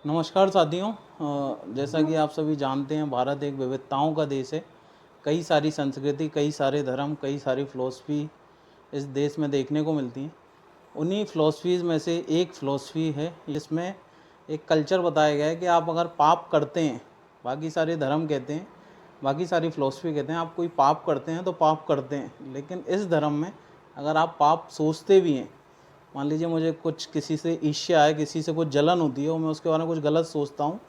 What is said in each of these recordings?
नमस्कार साथियों। जैसा कि आप सभी जानते हैं, भारत एक विविधताओं का देश है। कई सारी संस्कृति, कई सारे धर्म, कई सारी फ़िलॉसफ़ी इस देश में देखने को मिलती हैं। उन्हीं फ़िलॉसफ़ीज़ में से एक फ़िलॉसफ़ी है जिसमें एक कल्चर बताया गया है कि आप अगर पाप करते हैं, बाकी सारे धर्म कहते हैं, बाकी सारी फ़िलॉसफ़ी कहते हैं आप कोई पाप करते हैं तो पाप करते हैं। लेकिन इस धर्म में अगर आप पाप सोचते भी हैं, मान लीजिए मुझे कुछ किसी से ईर्ष्या है, किसी से कुछ जलन होती है और मैं उसके बारे में कुछ गलत सोचता हूँ,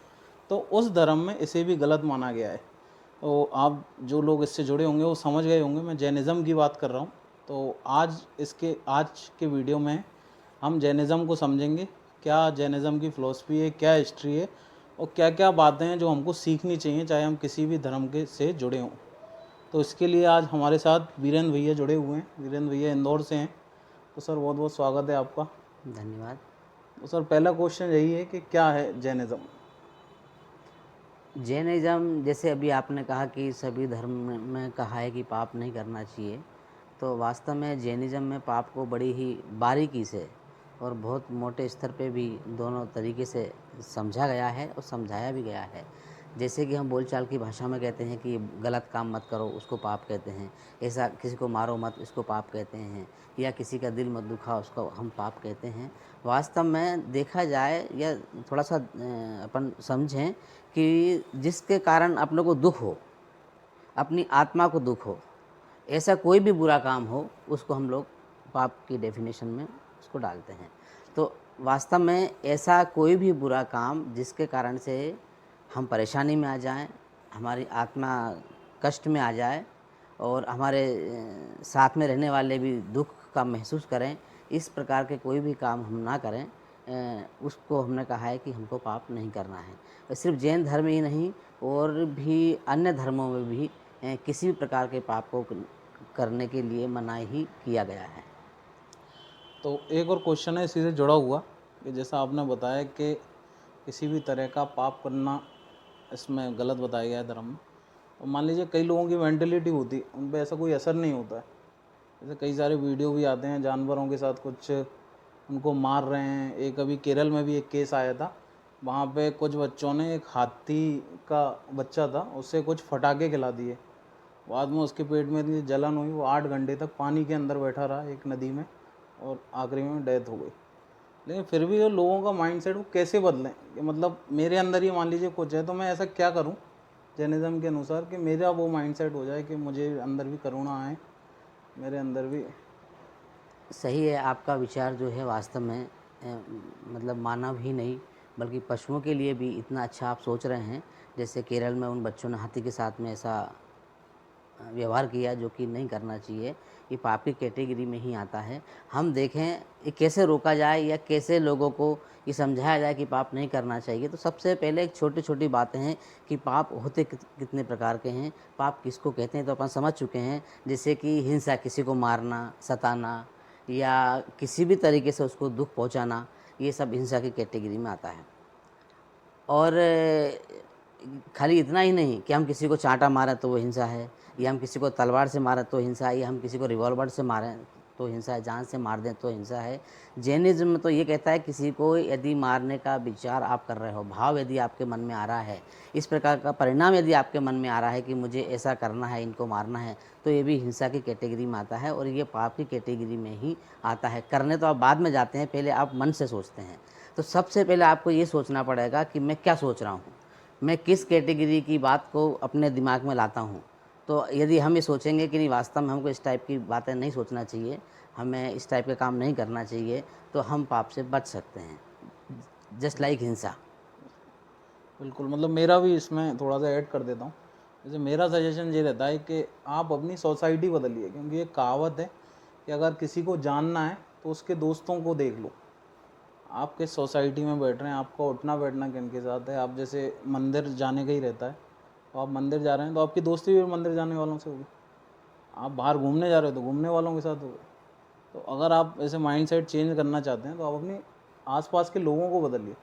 तो उस धर्म में इसे भी गलत माना गया है। तो आप जो लोग इससे जुड़े होंगे वो समझ गए होंगे मैं जैनिज़्म की बात कर रहा हूँ। तो आज के वीडियो में हम जैनिज़्म को समझेंगे, क्या जैनिज़्म की फ़िलॉसफ़ी है, क्या हिस्ट्री है और क्या-क्या बातें हैं जो हमको सीखनी चाहिए, चाहे हम किसी भी धर्म के से जुड़े हों। तो इसके लिए आज हमारे साथ वीरेंद्र भैया जुड़े हुए हैं। वीरेंद्र भैया इंदौर से हैं। तो सर बहुत-बहुत स्वागत है आपका। धन्यवाद। तो सर पहला क्वेश्चन यही है कि क्या है जैनिज़्म? जैनिज़्म जैसे अभी आपने कहा कि सभी धर्म में कहा है कि पाप नहीं करना चाहिए, तो वास्तव में जैनिज़्म में पाप को बड़ी ही बारीकी से और बहुत मोटे स्तर पे भी दोनों तरीके से समझा गया है और समझाया भी गया है। जैसे कि हम बोलचाल की भाषा में कहते हैं कि गलत काम मत करो, उसको पाप कहते हैं। ऐसा किसी को मारो मत, इसको पाप कहते हैं। या किसी का दिल मत दुखाओ, उसको हम पाप कहते हैं। वास्तव में देखा जाए या थोड़ा-सा अपन समझें कि जिसके कारण अपने को दुःख हो, अपनी आत्मा को दुःख हो, ऐसा कोई भी बुरा काम हो, उसको हम लोग पाप की डेफ़िनेशन में उसको डालते हैं। तो वास्तव में ऐसा कोई भी बुरा काम जिसके कारण से हम परेशानी में आ जाएँ, हमारी आत्मा कष्ट में आ जाए और हमारे साथ में रहने वाले भी दुःख का महसूस करें, इस प्रकार के कोई भी काम हम ना करें, उसको हमने कहा है कि हमको पाप नहीं करना है। सिर्फ़ जैन धर्म ही नहीं और भी अन्य धर्मों में भी किसी भी प्रकार के पाप को करने के लिए मनाही ही किया गया है। तो एक और क्वेश्चन है इसी से जुड़ा हुआ कि जैसा आपने बताया कि किसी भी तरह का पाप करना इसमें गलत बताया गया है धर्म में। और मान लीजिए कई लोगों की मेंटलिटी होती है, उन पे ऐसा कोई असर नहीं होता है। जैसे कई सारे वीडियो भी आते हैं जानवरों के साथ कुछ उनको मार रहे हैं। एक अभी केरल में भी एक केस आया था, वहाँ पे कुछ बच्चों ने एक हाथी का बच्चा था, उससे कुछ फटाके खिला दिए। बाद में उसके पेट में इतनी जलन हुई, वो 8 घंटे तक पानी के अंदर बैठा रहा एक नदी में और आखिरी में डेथ हो गई। लेकिन फिर भी वो लोगों का माइंडसेट वो कैसे बदलें कि मतलब मेरे अंदर ही मान लीजिए कुछ है तो मैं ऐसा क्या करूं जैनिज़्म के अनुसार कि मेरा वो माइंडसेट हो जाए कि मुझे अंदर भी करुणा आए, मेरे अंदर भी। सही है, आपका विचार जो है वास्तव में मतलब मानव ही नहीं बल्कि पशुओं के लिए भी इतना अच्छा आप सोच रहे हैं। जैसे केरल में उन बच्चों ने हाथी के साथ में ऐसा व्यवहार किया जो कि नहीं करना चाहिए, ये पाप की कैटेगरी में ही आता है। हम देखें ये कैसे रोका जाए या कैसे लोगों को ये समझाया जाए कि पाप नहीं करना चाहिए, तो सबसे पहले एक छोटी-छोटी बातें हैं कि पाप होते कितने प्रकार के हैं, पाप किसको कहते हैं तो अपन समझ चुके हैं। जैसे कि हिंसा, किसी को मारना, सताना या किसी भी तरीके से उसको दुःख पहुँचाना, ये सब हिंसा की कैटेगरी में आता है। और खाली इतना ही नहीं कि हम किसी को चाँटा मारें तो वो हिंसा है, या हम किसी को तलवार से मारें तो हिंसा है, या हम किसी को रिवॉल्वर से मारें तो हिंसा है, जान से मार दें तो हिंसा है। जैनिज़्म में तो ये कहता है किसी को यदि मारने का विचार आप कर रहे हो, भाव यदि आपके मन में आ रहा है, इस प्रकार का परिणाम यदि आपके मन में आ रहा है कि मुझे ऐसा करना है, इनको मारना है, तो ये भी हिंसा की कैटेगरी में आता है और ये पाप की कैटेगरी में ही आता है। करने तो आप बाद में जाते हैं, पहले आप मन से सोचते हैं। तो सबसे पहले आपको ये सोचना पड़ेगा कि मैं क्या सोच रहा हूँ? मैं किस कैटेगरी की बात को अपने दिमाग में लाता हूँ। तो यदि हम ये सोचेंगे कि नहीं वास्तव में हमको इस टाइप की बातें नहीं सोचना चाहिए, हमें इस टाइप के काम नहीं करना चाहिए, तो हम पाप से बच सकते हैं। जस्ट लाइक हिंसा। बिल्कुल, मतलब मेरा भी इसमें थोड़ा सा ऐड कर देता हूँ। जैसे मेरा सजेशन ये रहता है कि आप अपनी सोसाइटी बदलिए, क्योंकि एक कहावत है कि अगर किसी को जानना है तो उसके दोस्तों को देख लो। आप किस सोसाइटी में बैठ रहे हैं, आपका उठना बैठना किन के साथ है। आप जैसे मंदिर जाने का ही रहता है, तो आप मंदिर जा रहे हैं तो आपकी दोस्ती भी मंदिर जाने वालों से होगी। आप बाहर घूमने जा रहे हो तो घूमने वालों के साथ होगी। तो अगर आप ऐसे माइंडसेट चेंज करना चाहते हैं तो आप अपने आसपास के लोगों को बदलिए।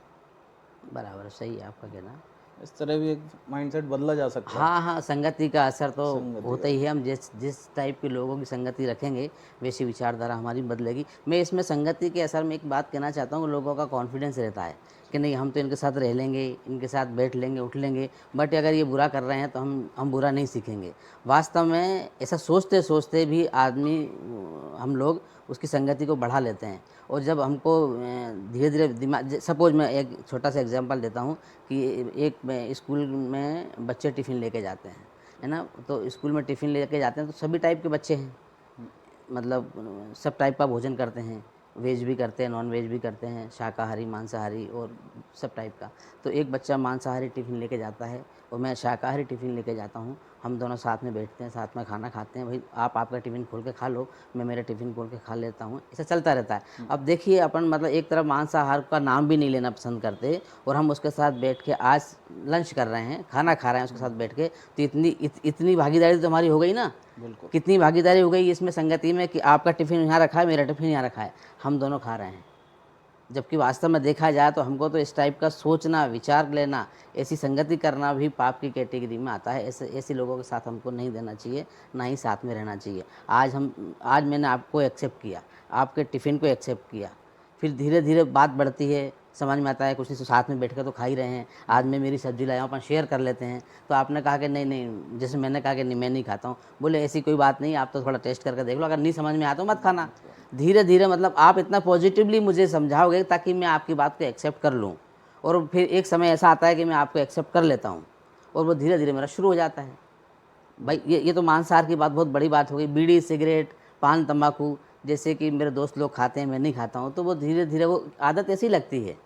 बराबर, सही है आपका कहना। इस तरह भी एक माइंडसेट बदला जा सकता है। हाँ, हाँ, संगति का असर तो संगति होता का। ही है। हम जिस जिस टाइप के लोगों की संगति रखेंगे, वैसी विचारधारा हमारी बदलेगी। मैं इसमें संगति के असर में एक बात कहना चाहता हूँ, लोगों का कॉन्फिडेंस रहता है कि नहीं हम तो इनके साथ रह लेंगे, इनके साथ बैठ लेंगे, उठ लेंगे, बट अगर ये बुरा कर रहे हैं तो हम बुरा नहीं सीखेंगे। वास्तव में ऐसा सोचते सोचते भी आदमी हम लोग उसकी संगति को बढ़ा लेते हैं। और जब हमको धीरे धीरे दिमाग, सपोज मैं एक छोटा सा एग्जांपल देता हूँ कि एक स्कूल में बच्चे टिफ़िन लेके जाते हैं, है ना, तो स्कूल में टिफ़िन लेके जाते हैं तो सभी टाइप के बच्चे हैं, मतलब सब टाइप का भोजन करते हैं, वेज भी करते हैं, नॉन वेज भी करते हैं, शाकाहारी, मांसाहारी और सब टाइप का। तो एक बच्चा मांसाहारी टिफ़िन लेके जाता है और मैं शाकाहारी टिफ़िन लेके जाता हूँ। हम दोनों साथ में बैठते हैं, साथ में खाना खाते हैं। भाई आप आपका टिफ़िन खोल के खा लो, मैं मेरा टिफ़िन खोल के खा लेता हूँ। ऐसा चलता रहता है। अब देखिए अपन मतलब एक तरफ मांसाहार का नाम भी नहीं लेना पसंद करते और हम उसके साथ बैठ के आज लंच कर रहे हैं, खाना खा रहे हैं उसके साथ बैठ के, तो इतनी भागीदारी तो हमारी हो गई ना। बिल्कुल। कितनी भागीदारी हो गई इसमें संगति में कि आपका टिफ़िन यहाँ रखा है, मेरा टिफ़िन यहाँ रखा है, हम दोनों खा रहे हैं। जबकि वास्तव में देखा जाए तो हमको तो इस टाइप का सोचना, विचार लेना, ऐसी संगति करना भी पाप की कैटेगरी में आता है। ऐसे लोगों के साथ हमको नहीं देना चाहिए, ना ही साथ में रहना चाहिए। आज मैंने आपको एक्सेप्ट किया, आपके टिफ़िन को एक्सेप्ट किया, फिर धीरे धीरे बात बढ़ती है, समझ में आता है कुछ नहीं तो साथ में बैठ कर तो खा ही रहे हैं। आज मैं मेरी सब्ज़ी लाया हूँ, अपन शेयर कर लेते हैं। तो आपने कहा कि नहीं नहीं, जैसे मैंने कहा कि नहीं मैं नहीं खाता हूँ, बोले ऐसी कोई बात नहीं, आप तो थोड़ा टेस्ट करके देख लो, अगर नहीं समझ में आता तो मत खाना। धीरे धीरे मतलब आप इतना पॉजिटिवली मुझे समझाओगे ताकि मैं आपकी बात को एक्सेप्ट कर लूँ, और फिर एक समय ऐसा आता है कि मैं आपको एक्सेप्ट कर लेता हूँ और वो धीरे धीरे मेरा शुरू हो जाता है। भाई ये तो मांसाहार की बात बहुत बड़ी बात हो गई। बीड़ी, सिगरेट, पान, तंबाकू जैसे कि मेरे दोस्त लोग खाते हैं, मैं नहीं खाता हूँ, तो वो धीरे धीरे वो आदत ऐसी लगती है।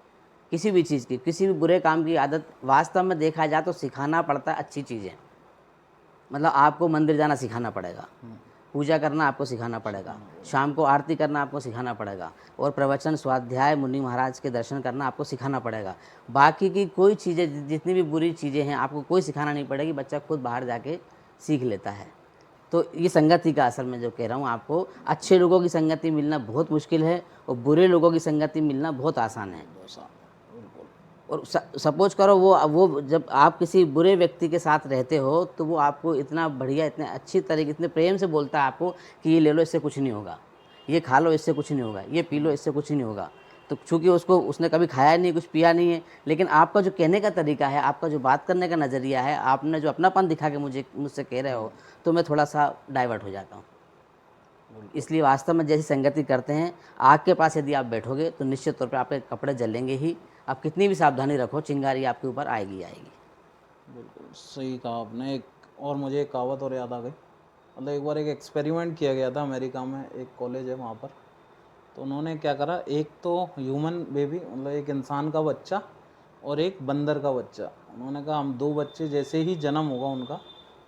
किसी भी चीज़ की, किसी भी बुरे काम की आदत वास्तव में देखा जाए तो सिखाना पड़ता है अच्छी चीज़ें। मतलब आपको मंदिर जाना सिखाना पड़ेगा, पूजा करना आपको सिखाना पड़ेगा, शाम को आरती करना आपको सिखाना पड़ेगा, और प्रवचन, स्वाध्याय, मुनि महाराज के दर्शन करना आपको सिखाना पड़ेगा। बाकी की कोई चीज़ें, जितनी भी बुरी चीज़ें हैं, आपको कोई सिखाना नहीं पड़ेगी, बच्चा खुद बाहर जाके सीख लेता है। तो ये संगति का असल में जो कह रहा हूँ आपको, अच्छे लोगों की संगति मिलना बहुत मुश्किल है और बुरे लोगों की संगति मिलना बहुत आसान है। बिल्कुल। और सपोज करो वो जब आप किसी बुरे व्यक्ति के साथ रहते हो तो वो आपको इतना बढ़िया, इतने अच्छी तरीके, इतने प्रेम से बोलता है आपको कि ये ले लो, इससे कुछ नहीं होगा, ये खा लो, इससे कुछ नहीं होगा, ये पी लो, इससे कुछ नहीं होगा। तो चूँकि उसने कभी खाया नहीं, कुछ पिया नहीं है, लेकिन आपका जो कहने का तरीका है, आपका जो बात करने का नज़रिया है, आपने जो अपनापन दिखा के मुझसे कह रहे हो, तो मैं थोड़ा सा डाइवर्ट हो जाता हूँ। इसलिए वास्तव में जैसी संगति करते हैं, आग के पास यदि आप बैठोगे तो निश्चित तौर पे आपके कपड़े जलेंगे ही। आप कितनी भी सावधानी रखो, चिंगारी आपके ऊपर आएगी आएगी। बिल्कुल सही कहा आपने। एक और मुझे एक कहावत और याद आ गई। मतलब एक बार एक एक्सपेरिमेंट किया गया था अमेरिका में, एक कॉलेज है वहाँ पर। तो उन्होंने क्या करा, एक तो ह्यूमन बेबी, मतलब एक इंसान का बच्चा और एक बंदर का बच्चा, उन्होंने कहा हम दो बच्चे जैसे ही जन्म होगा उनका,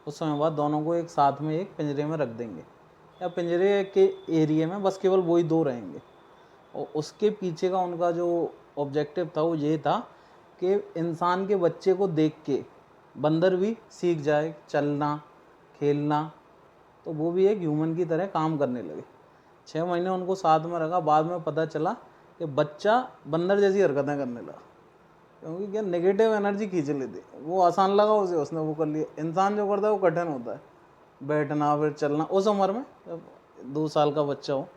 उस समय बाद दोनों को एक साथ में एक पिंजरे में रख देंगे, या पिंजरे के एरिया में बस केवल वही दो रहेंगे। और उसके पीछे का उनका जो ऑब्जेक्टिव था वो ये था कि इंसान के बच्चे को देख के बंदर भी सीख जाए चलना, खेलना, तो वो भी एक ह्यूमन की तरह काम करने लगे। 6 महीने उनको साथ में रखा, बाद में पता चला कि बच्चा बंदर जैसी हरकतें करने लगा, क्योंकि क्या नेगेटिव एनर्जी खींच लेती। वो आसान लगा उसे, उसने वो कर लिया। इंसान जो करता है वो कठिन होता है, बैठना फिर चलना, उस उम्र में जब 2 साल का बच्चा हो।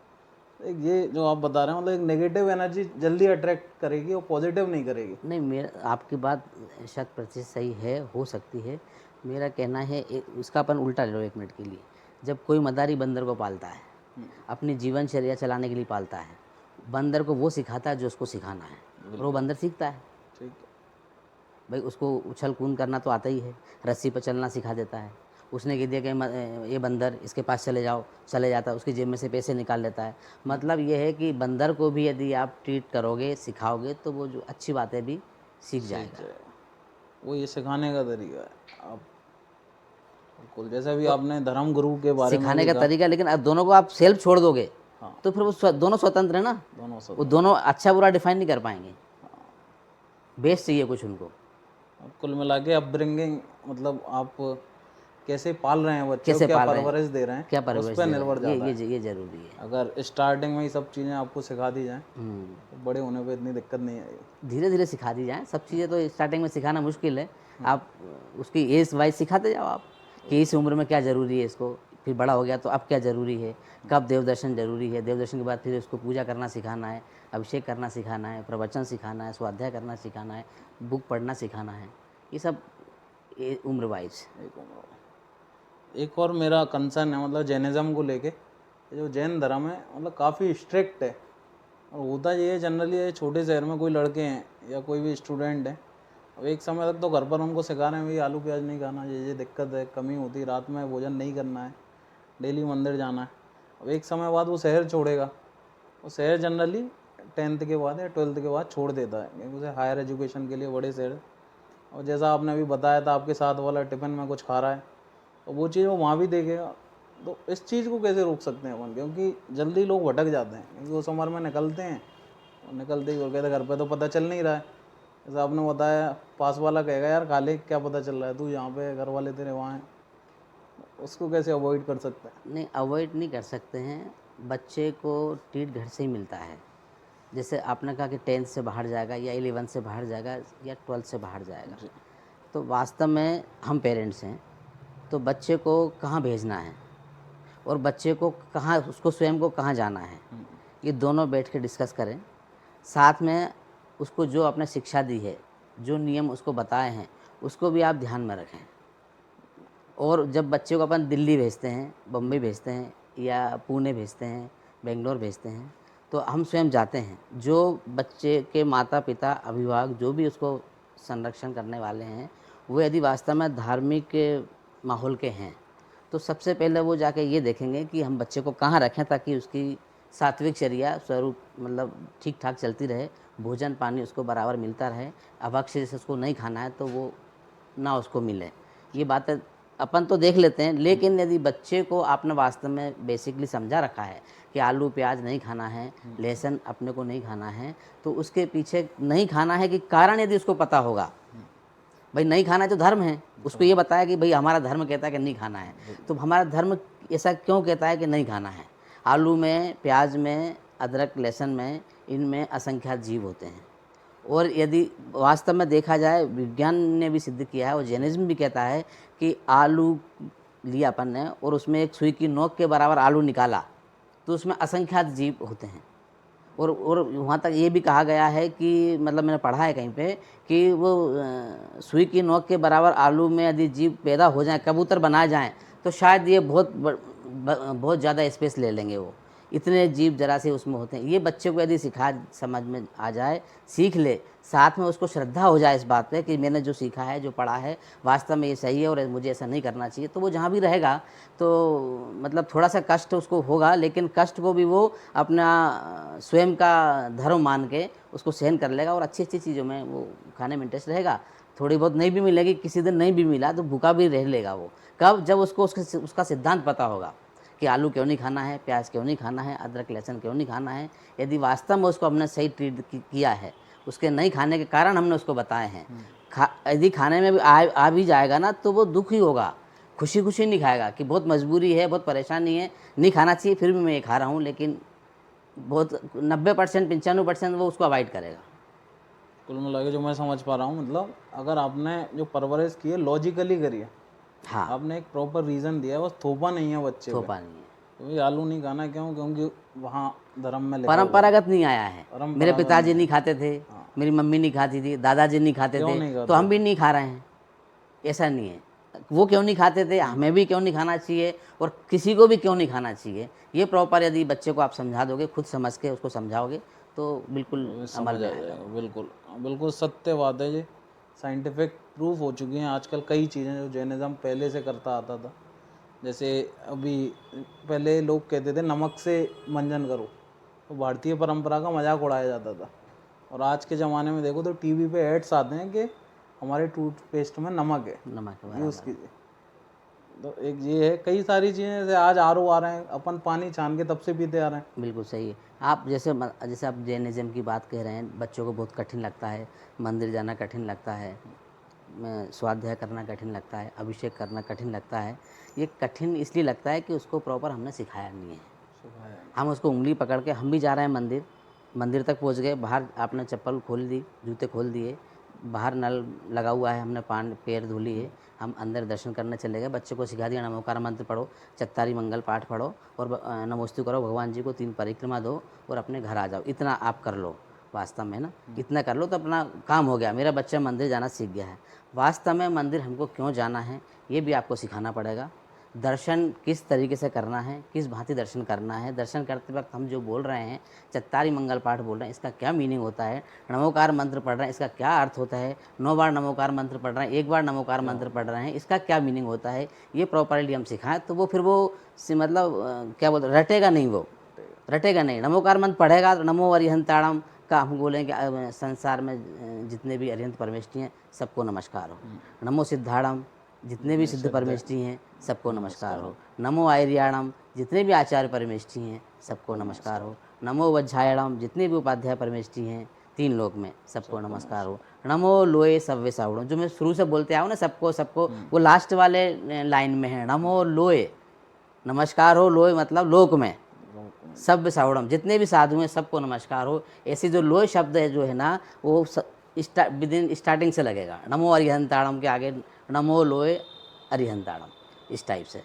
एक ये जो आप बता रहे हैं, मतलब एक नेगेटिव एनर्जी जल्दी अट्रैक्ट करेगी और पॉजिटिव नहीं करेगी। नहीं, मेरा आपकी बात शत प्रतिशत सही है, हो सकती है। मेरा कहना है इसका अपन उल्टा ले लो एक मिनट के लिए। जब कोई मदारी बंदर को पालता है, अपनी जीवनचर्या चलाने के लिए पालता है, बंदर को वो सिखाता है जो उसको सिखाना है, और वो बंदर सीखता है। ठीक है। भाई उसको उछल कूद करना तो आता ही है, रस्सी पर चलना सिखा देता है। उसने कह दिया कि ये बंदर, इसके पास चले जाओ, चले जाता है, उसकी जेब में से पैसे निकाल लेता है। मतलब ये है कि बंदर को भी यदि आप ट्रीट करोगे, सिखाओगे, तो वो जो अच्छी बातें भी सीख जाएगा। वो ये सिखाने का तरीका है। आप बिल्कुल, जैसे भी आपने धर्म गुरु के बारे में सिखाने भी का कहा। तरीका, लेकिन अब दोनों को आप सेल्फ छोड़ दोगे हाँ, तो फिर वो दोनों स्वतंत्र है ना, दोनों सब। वो दोनों अच्छा बुरा डिफाइन नहीं कर पाएंगे। बेस चाहिए कुछ उनको। और कुल मिला के अपब्रिंगिंग, मतलब आप कैसे पाल रहे हैं बच्चे को, कैसे क्या पाल रहे हैं, परवरिश दे रहे हैं, क्या उस परवरिश पर दे रहे निर्भर हैं, ज़्यादा है। ये ज़रूरी है। अगर स्टार्टिंग में ही सब चीज़ें आपको सिखा दी जाएँ तो बड़े होने पे इतनी दिक्कत नहीं आएगी। धीरे धीरे सिखा दी जाए सब चीज़ें, तो स्टार्टिंग में सिखाना मुश्किल है। आप उसकी एज वाइज सिखाते जाओ आप कि इस उम्र में क्या ज़रूरी है इसको, फिर बड़ा हो गया तो अब क्या ज़रूरी है, कब देव दर्शन ज़रूरी है, देव दर्शन के बाद फिर उसको पूजा करना सिखाना है, अभिषेक करना सिखाना है, प्रवचन सिखाना है, स्वाध्याय करना सिखाना है, बुक पढ़ना सिखाना है, ये सब उम्र वाइज। एक और मेरा कंसर्न है मतलब जैनिज़्म को लेके, ये जो जैन धर्म है मतलब काफ़ी स्ट्रिक्ट है। और होता ये है जनरली, ये छोटे शहर में कोई लड़के हैं या कोई भी स्टूडेंट है, अब एक समय तक तो घर पर उनको सिखा रहे हैं भाई आलू प्याज नहीं खाना, ये दिक्कत है, कमी होती है, रात में भोजन नहीं करना है, डेली मंदिर जाना है। अब एक समय बाद वो शहर छोड़ेगा, वो शहर जनरली 10th के बाद या 12th के बाद छोड़ देता है, क्योंकि उसे हायर एजुकेशन के लिए बड़े शहर। और जैसा आपने अभी बताया था आपके साथ वाला टिफ़िन में कुछ खा रहा है, तो वो चीज़ वो वहाँ भी देखेगा। तो इस चीज़ को कैसे रोक सकते हैं अपन, क्योंकि जल्दी लोग भटक जाते हैं, क्योंकि उस उम्र में निकलते हैं और निकलते ही और कहते घर पे तो पता चल नहीं रहा है। जैसा आपने बताया, पास वाला कहेगा यार खा ले, क्या पता चल रहा है, तू यहाँ पे, घर वाले तेरे वहाँ हैं। उसको कैसे अवॉइड कर सकते हैं? नहीं, अवॉइड नहीं कर सकते हैं, बच्चे को ट्रीट घर से ही मिलता है। जैसे आपने कहा कि 10th से बाहर जाएगा या 11th से बाहर जाएगा या 12th से बाहर जाएगा, जी। तो वास्तव में हम पेरेंट्स हैं, तो बच्चे को कहाँ भेजना है और बच्चे को कहाँ, उसको स्वयं को कहाँ जाना है, ये दोनों बैठ के डिस्कस करें। साथ में उसको जो आपने शिक्षा दी है, जो नियम उसको बताए हैं, उसको भी आप ध्यान में रखें। और जब बच्चे को अपन दिल्ली भेजते हैं, बम्बई भेजते हैं या पुणे भेजते हैं, बेंगलोर भेजते हैं, तो हम स्वयं जाते हैं। जो बच्चे के माता पिता, अभिभावक जो भी उसको संरक्षण करने वाले हैं, वो यदि वास्तव में धार्मिक माहौल के हैं, तो सबसे पहले वो जाके ये देखेंगे कि हम बच्चे को कहाँ रखें ताकि उसकी सात्विक चर्या स्वरूप मतलब ठीक ठाक चलती रहे, भोजन पानी उसको बराबर मिलता रहे, अभक्ष्य जैसे उसको नहीं खाना है तो वो ना उसको मिले। ये बातें अपन तो देख लेते हैं, लेकिन यदि बच्चे को आपने वास्तव में बेसिकली समझा रखा है कि आलू प्याज नहीं खाना है, लहसुन अपने को नहीं खाना है, तो उसके पीछे नहीं खाना है कि कारण यदि उसको पता होगा, भाई नहीं खाना है तो धर्म है, उसको ये बताया कि भाई हमारा धर्म कहता है कि नहीं खाना है, तो हमारा धर्म ऐसा क्यों कहता है कि नहीं खाना है। आलू में, प्याज में, अदरक लहसुन में, इनमें असंख्यात जीव होते हैं। और यदि वास्तव में देखा जाए, विज्ञान ने भी सिद्ध किया है और जैनिज़्म भी कहता है कि आलू लिया अपन ने और उसमें एक सुई की नोक के बराबर आलू निकाला तो उसमें असंख्यात जीव होते हैं। और वहाँ तक ये भी कहा गया है कि मतलब मैंने पढ़ा है कहीं पे कि वो सुई की नोक के बराबर आलू में यदि जीव पैदा हो जाएं, कबूतर बनाए जाएं, तो शायद ये बहुत ज़्यादा स्पेस ले लेंगे, वो इतने जीव जरा से उसमें होते हैं। ये बच्चे को यदि सिखा समझ में आ जाए, सीख ले, साथ में उसको श्रद्धा हो जाए इस बात पे कि मैंने जो सीखा है, जो पढ़ा है, वास्तव में ये सही है और मुझे ऐसा नहीं करना चाहिए, तो वो जहाँ भी रहेगा तो मतलब थोड़ा सा कष्ट उसको होगा, लेकिन कष्ट को भी वो अपना स्वयं का धर्म मान के उसको सहन कर लेगा और अच्छी अच्छी चीज़ों में वो खाने में इंटरेस्ट रहेगा। थोड़ी बहुत नहीं भी मिलेगी, किसी दिन नहीं भी मिला तो भूखा भी रह लेगा वो। कब? जब उसको उसका सिद्धांत पता होगा कि आलू क्यों नहीं खाना है, प्याज क्यों नहीं खाना है, अदरक लहसुन क्यों नहीं खाना है। यदि वास्तव में उसको हमने सही ट्रीट किया है, उसके नहीं खाने के कारण हमने उसको बताए हैं, यदि खाने में भी आ भी जाएगा ना तो वो दुख ही होगा, खुशी खुशी नहीं खाएगा कि बहुत मजबूरी है, बहुत परेशानी है, नहीं खाना चाहिए, फिर भी मैं ये खा रहा हूँ, लेकिन बहुत 90% 95% वो उसको अवॉइड करेगा। कुल मिला के जो मैं समझ पा रहा हूँ, मतलब अगर आपने जो परवरिश की है लॉजिकली करी है, हाँ, आपने एक प्रॉपर रीज़न दिया है, बस थोपा नहीं है बच्चे पे, थोपा नहीं है, क्योंकि आलू नहीं खाना क्यों, क्योंकि वहाँ धर्म में लिखा हुआ है। परंपरागत नहीं आया है। मेरे परंपरागत पिताजी नहीं नहीं है। खाते थे, हाँ, मेरी मम्मी नहीं खाती थी, दादाजी नहीं खाते क्यों थे, नहीं तो करते हम भी थे? नहीं खा रहे हैं, ऐसा नहीं है। वो क्यों नहीं खाते थे, हमें भी क्यों नहीं खाना चाहिए और किसी को भी क्यों नहीं खाना चाहिए, ये प्रॉपर यदि बच्चे को आप समझा दोगे, खुद समझ के उसको समझाओगे, तो बिल्कुल तो अमल समझ आ में आएगा जाएगा। वो। बिल्कुल बिल्कुल सत्य बात है जी। साइंटिफिक प्रूफ हो चुकी हैं आजकल कई चीज़ें जो जैनिज़्म पहले से करता आता था। जैसे अभी पहले लोग कहते थे नमक से मंजन करो, तो भारतीय परंपरा का मजाक उड़ाया जाता था। और आज के ज़माने में देखो तो टीवी पे एड्स आते हैं कि हमारे टूथपेस्ट में नमक है, नमक यूज़ बराबर है। कीजिए। तो एक ये है, कई सारी चीज़ें, जैसे आज आरओ आ रहे हैं, अपन पानी छान के तब से पीते आ रहे हैं। बिल्कुल सही है। आप जैसे आप जैनिज़्म की बात कह रहे हैं, बच्चों को बहुत कठिन लगता है, मंदिर जाना कठिन लगता है, स्वाध्याय करना कठिन लगता है, अभिषेक करना कठिन लगता है। ये कठिन इसलिए लगता है कि उसको प्रॉपर हमने सिखाया नहीं है। हम उसको उँगली पकड़ के हम भी जा रहे हैं मंदिर, मंदिर तक पहुंच गए, बाहर आपने चप्पल खोल दी, जूते खोल दिए, बाहर नल लगा हुआ है, हमने पैर धो लिए, हम अंदर दर्शन करने चले गए, बच्चे को सिखा दिया नमोकार मंत्र पढ़ो, चत्तारी मंगल पाठ पढ़ो और नमोस्तु करो, भगवान जी को 3 परिक्रमा दो और अपने घर आ जाओ। इतना आप कर लो वास्तव में ना, इतना कर लो तो अपना काम हो गया, मेरा बच्चा मंदिर जाना सीख गया है। वास्तव में मंदिर हमको क्यों जाना है ये भी आपको सिखाना पड़ेगा। दर्शन किस तरीके से करना है, किस भांति दर्शन करना है, दर्शन करते वक्त हम जो बोल रहे हैं, चत्तारी मंगल पाठ बोल रहे हैं, इसका क्या मीनिंग होता है, नमोकार मंत्र पढ़ रहे हैं, इसका क्या अर्थ होता है, 9 बार नमोकार मंत्र पढ़ रहे हैं, 1 बार नमोकार मंत्र पढ़ रहे हैं, इसका क्या मीनिंग होता है, ये प्रॉपरली हम सिखाएं तो वो फिर वो मतलब क्या बोलते, रटेगा नहीं, वो रटेगा नहीं। नमोकार मंत्र पढ़ेगा तो नमो अरिहंताणम का हम बोलेंगे संसार में जितने भी अरिहंत परमेष्ठी हैं सबको नमस्कार हो। नमो सिद्धाणम, जितने भी सिद्ध परमेष्ठी हैं सबको नमस्कार हो। नमो आयर्याणम, जितने भी आचार्य परमेष्ठी हैं सबको नमस्कार हो। नमो वज्झायणम, जितने भी उपाध्याय परमेष्ठी हैं 3 लोक में सबको नमस्कार हो। नमो लोए सव्य सावड़ो, जो मैं शुरू से बोलते आऊँ ना, सबको सबको, वो लास्ट वाले लाइन में है, नमो लोए, नमस्कार हो, लोए मतलब लोक में, सभ्य सावड़म, जितने भी साधु हैं सबको नमस्कार हो। ऐसे जो लोय शब्द है जो है ना, वो विद इन स्टार्टिंग से लगेगा, नमो अरिहंताणम के आगे नमो लोय अरिहंताणम, इस टाइप से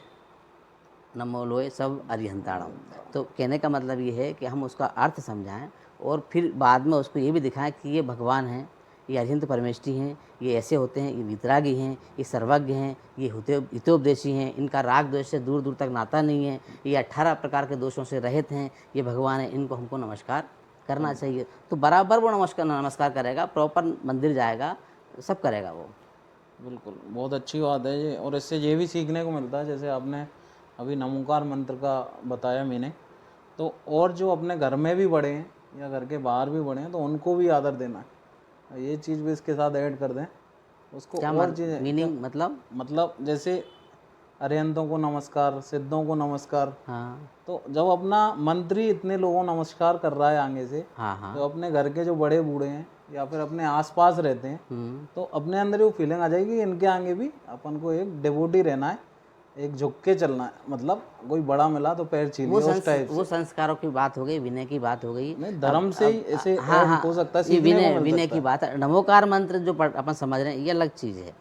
नमो लोय सब अरिहंताणम। तो कहने का मतलब ये है कि हम उसका अर्थ समझाएं और फिर बाद में उसको ये भी दिखाएं कि ये भगवान हैं, ये अरिहंत परमेष्ठी हैं, ये ऐसे होते हैं, ये वितरागी हैं, ये सर्वज्ञ हैं, ये हितोपदेशी हैं, इनका राग द्वेष से दूर दूर तक नाता नहीं है, ये 18 प्रकार के दोषों से रहित हैं, ये भगवान है, इनको हमको नमस्कार करना चाहिए। तो बराबर वो नमस्कार करेगा, प्रॉपर मंदिर जाएगा, सब करेगा वो। बिल्कुल, बहुत अच्छी बात है ये। और इससे ये भी सीखने को मिलता है, जैसे आपने अभी नमोकार मंत्र का बताया मैंने, तो और जो अपने घर में भी बड़े हैं या घर के बाहर भी बड़े हैं तो उनको भी आदर देना है, ये चीज़ भी इसके साथ ऐड कर दें उसको। क्या और चीज़ें मीनिंग मतलब जैसे अरिहंतों को नमस्कार, सिद्धों को नमस्कार, हाँ तो जब अपना मंत्री इतने लोगों नमस्कार कर रहा है आगे से, हाँ हाँ, तो अपने घर के जो बड़े बूढ़े हैं या फिर अपने आसपास रहते हैं तो अपने अंदर वो फीलिंग आ जाएगी, इनके आगे भी अपन को एक डिवोटी रहना है, एक झुक के चलना है, मतलब कोई बड़ा मिला तो पैर छीलिए उस टाइप वो से। संस्कारों की बात हो गई, विनय की बात हो गई। नहीं, धर्म से ही ऐसे हाँ ऐड हाँ, हो सकता है, ये सीखने को विनय मिल विनय सकता की बात है। नमोकार मंत्र जो अपन समझ रहे हैं ये अलग चीज़ है।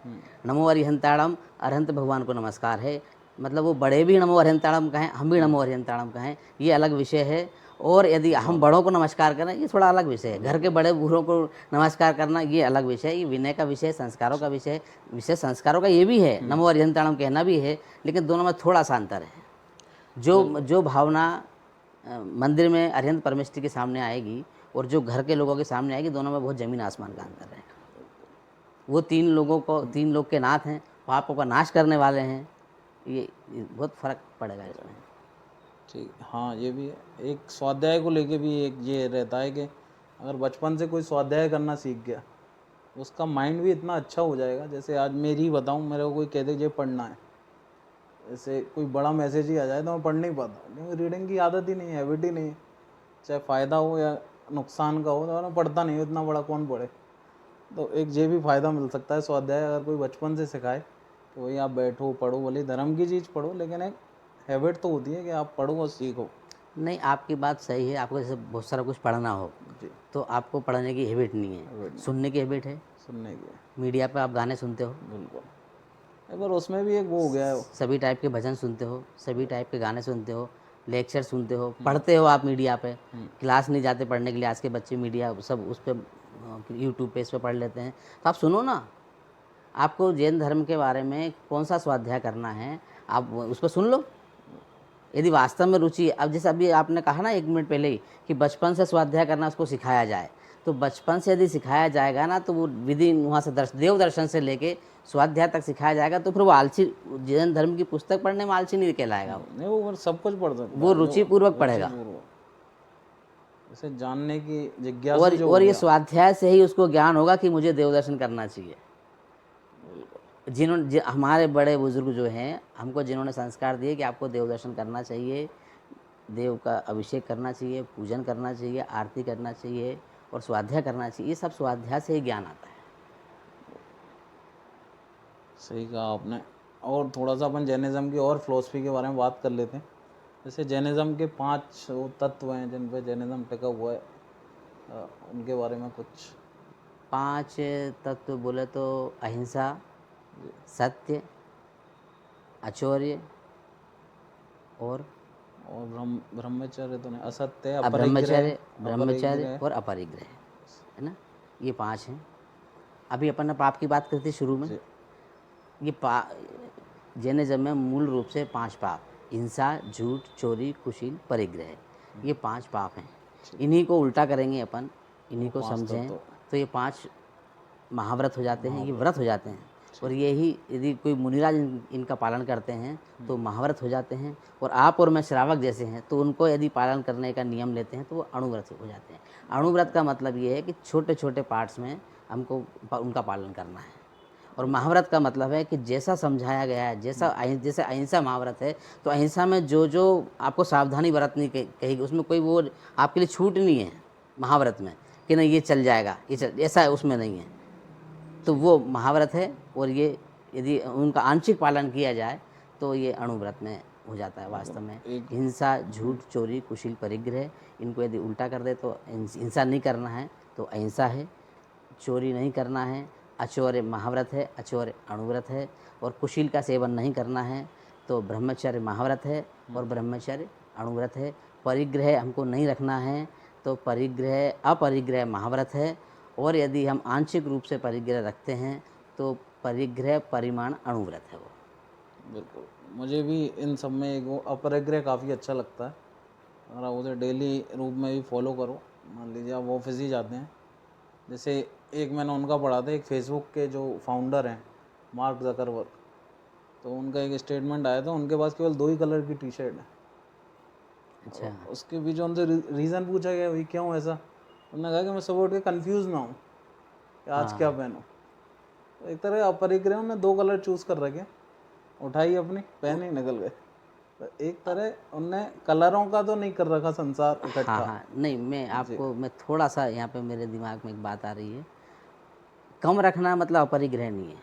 नमो अरिहंताणम, अरिहंत भगवान को नमस्कार है, मतलब वो बड़े भी नमो अरिहंताणम कहें, हम भी नमो अरिहंताणम कहें, ये अलग विषय है। और यदि हम बड़ों को नमस्कार करें ये थोड़ा अलग विषय है। घर के बड़े बूढ़ों को नमस्कार करना ये अलग विषय है, ये विनय का विषय, संस्कारों का विषय, विषय संस्कारों का ये भी है, नमो अरिहंताणम कहना भी है, लेकिन दोनों में थोड़ा सा अंतर है। जो भावना मंदिर में अरिहंत परमेष्ठी के सामने आएगी और जो घर के लोगों के सामने आएगी, दोनों में बहुत ज़मीन आसमान का अंतर रहेगा। वो 3 लोग के नाथ हैं, पापों का नाश करने वाले हैं, ये बहुत फ़र्क पड़ेगा इसमें। ठीक, हाँ ये भी है। एक स्वाध्याय को लेके भी एक ये रहता है कि अगर बचपन से कोई स्वाध्याय करना सीख गया उसका माइंड भी इतना अच्छा हो जाएगा। जैसे आज मेरी बताऊँ, मेरे को कोई कह दे ये पढ़ना है, ऐसे कोई बड़ा मैसेज ही आ जाए तो मैं पढ़ नहीं पाता, क्योंकि रीडिंग की आदत ही नहीं है, हैबिट ही नहीं है, चाहे फ़ायदा हो या नुकसान का हो, तो मैं पढ़ता नहीं हूँ, इतना बड़ा कौन पढ़े। तो एक ये भी फ़ायदा मिल सकता है स्वाध्याय अगर कोई बचपन से सिखाए कि भाई आप बैठो पढ़ो, भले धर्म की चीज़ पढ़ो, लेकिन एक हैबिट तो होती है कि आप पढ़ो और सीखो। नहीं, आपकी बात सही है, आपको जैसे बहुत सारा कुछ पढ़ना हो जी, तो आपको पढ़ने की हैबिट नहीं है, हैबिट नहीं, सुनने की हैबिट है। सुनने की है, मीडिया पे आप गाने सुनते हो, बिल्कुल। एक बार उसमें भी एक वो हो गया है। सभी टाइप के भजन सुनते हो, सभी टाइप के गाने सुनते हो, लेक्चर सुनते हो, पढ़ते हो आप मीडिया पे, क्लास नहीं जाते पढ़ने के लिए, आज के बच्चे मीडिया सब उस पर यूट्यूब पे इस पर पढ़ लेते हैं। तो आप सुनो ना, आपको जैन धर्म के बारे में कौन सा स्वाध्याय करना है आप उस पर सुन लो, यदि वास्तव में रुचि। अब जैसे अभी आपने कहा ना 1 मिनट पहले ही कि बचपन से स्वाध्याय करना उसको सिखाया जाए, तो बचपन से यदि सिखाया जाएगा ना तो वो विधि वहाँ से देव दर्शन से लेके स्वाध्याय तक सिखाया जाएगा, तो फिर वो आलसी, जैन धर्म की पुस्तक पढ़ने में आलसी नहीं कहलाएगा, नहीं, वो सब कुछ पढ़ सकता वो है, रुचिपूर्वक पढ़ेगा। जैसे जानने की जिज्ञासु जो हो और ये गया। स्वाध्याय से ही उसको ज्ञान होगा कि मुझे देव दर्शन करना चाहिए। हमारे बड़े बुजुर्ग जो हैं, हमको जिन्होंने संस्कार दिए कि आपको देव दर्शन करना चाहिए, देव का अभिषेक करना चाहिए, पूजन करना चाहिए, आरती करना चाहिए और स्वाध्याय करना चाहिए, ये सब स्वाध्याय से ही ज्ञान आता है। सही कहा आपने। और थोड़ा सा अपन जैनिज़्म की और फिलोसफी के बारे में बात कर लेते हैं। जैसे जैनिज़्म के 5 वो तत्व हैं जिन पे जैनिज़्म टिका हुआ है, उनके बारे में कुछ। 5 तत्व बोले तो अहिंसा, सत्य, आचौर्य और ब्रह्मचर्य तो नहीं, असत्य, ब्रह्मचर्य, ब्रह्मचर्य अपरिग्रह। और अपरिग्रह, है ना, ये 5 हैं। अभी अपन ने पाप की बात करी थी शुरू में। जी। ये जैनिज्म में मूल रूप से 5 पाप, हिंसा, झूठ, चोरी, कुशील, परिग्रह, ये 5 पाप हैं। इन्हीं को उल्टा करेंगे अपन, इन्हीं को 5 समझें तत्व। तो ये 5 महाव्रत हो जाते हैं, ये व्रत हो जाते हैं। और यही यदि कोई मुनिराज इनका पालन करते हैं तो महाव्रत हो जाते हैं। और आप और मैं श्रावक जैसे हैं तो उनको यदि पालन करने का नियम लेते हैं तो वो अणुव्रत हो जाते हैं। अणुव्रत का मतलब ये है कि छोटे छोटे पार्ट्स में हमको उनका पालन करना है। और महाव्रत का मतलब है कि जैसा समझाया गया है, जैसे अहिंसा महाव्रत है, तो अहिंसा में जो जो आपको सावधानी बरतनी कहेगी, उसमें कोई वो आपके लिए छूट नहीं है महाव्रत में कि नहीं ये चल जाएगा, ऐसा उसमें नहीं है। तो वो महाव्रत है। और ये यदि उनका आंशिक पालन किया जाए तो ये अणुव्रत में हो जाता है वास्तव में। हिंसा, झूठ, चोरी, कुशील, परिग्रह, इनको यदि उल्टा कर दे तो हिंसा नहीं करना है तो अहिंसा है, चोरी नहीं करना है, अचौर्य महाव्रत है, अचौर्य अणुव्रत है, और कुशील का सेवन नहीं करना है तो ब्रह्मचर्य महाव्रत है और ब्रह्मचर्य अणुव्रत है। परिग्रह हमको नहीं रखना है तो परिग्रह अपरिग्रह महाव्रत है। और यदि हम आंशिक रूप से परिग्रह रखते हैं तो परिग्रह परिमाण अणुव्रत है वो। बिल्कुल, मुझे भी इन सब में एक वो अपरिग्रह काफ़ी अच्छा लगता है। अगर आप उसे डेली रूप में भी फॉलो करो, मान लीजिए आप ऑफिस ही जाते हैं, जैसे एक मैंने उनका पढ़ा था, एक फेसबुक के जो फाउंडर हैं मार्क जकरबर्ग, तो उनका एक स्टेटमेंट आया था, उनके पास केवल 2 ही कलर की टी शर्ट है। अच्छा। उसके बीच उनसे रीज़न पूछा गया भाई क्यों ऐसा, उन्होंने कहा कि मैं सुबह उठ के कन्फ्यूज़ ना हूँ कि आज क्या पहनूं। तो एक तरह अपरिग्रह ने 2 कलर चूज़ कर रखे, उठाई अपनी पहनी निकल गए। तो एक तरह उनने कलरों का तो नहीं कर रखा संसार हाँ इकट्ठा। हाँ, नहीं मैं थोड़ा सा यहाँ पे मेरे दिमाग में एक बात आ रही है। कम रखना मतलब अपरिग्रह नहीं है,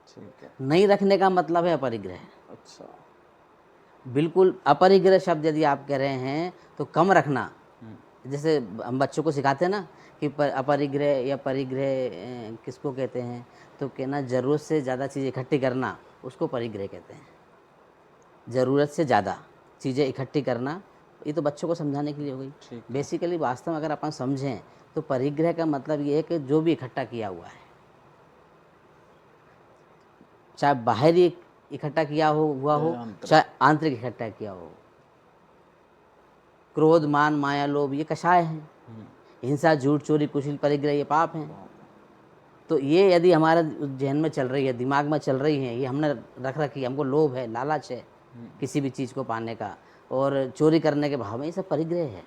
ठीक है। नहीं रखने का मतलब है अपरिग्रह। अच्छा। बिल्कुल अपरिग्रह शब्द यदि आप कह रहे हैं तो कम रखना, जैसे हम बच्चों को सिखाते हैं ना कि अपरिग्रह या परिग्रह किसको कहते हैं, तो कहना ज़रूरत से ज़्यादा चीज़ इकट्ठी करना, उसको परिग्रह कहते हैं। ज़रूरत से ज़्यादा चीज़ें इकट्ठी करना, ये तो बच्चों को समझाने के लिए हो गई। ठीक है। बेसिकली वास्तव में अगर अपन समझें तो परिग्रह का मतलब ये है कि जो भी इकट्ठा किया हुआ है, चाहे बाहरी इकट्ठा किया हुआ हो, आंतरिक। चाहे आंतरिक इकट्ठा किया हो। क्रोध, मान, माया, लोभ ये कषाय हैं। हिंसा, झूठ, चोरी, कुशील, परिग्रह ये पाप हैं। तो ये यदि हमारे जहन में चल रही है, दिमाग में चल रही है, ये हमने रख रखी है, हमको लोभ है, लालच है किसी भी चीज़ को पाने का, और चोरी करने के भाव में, ये सब परिग्रह है।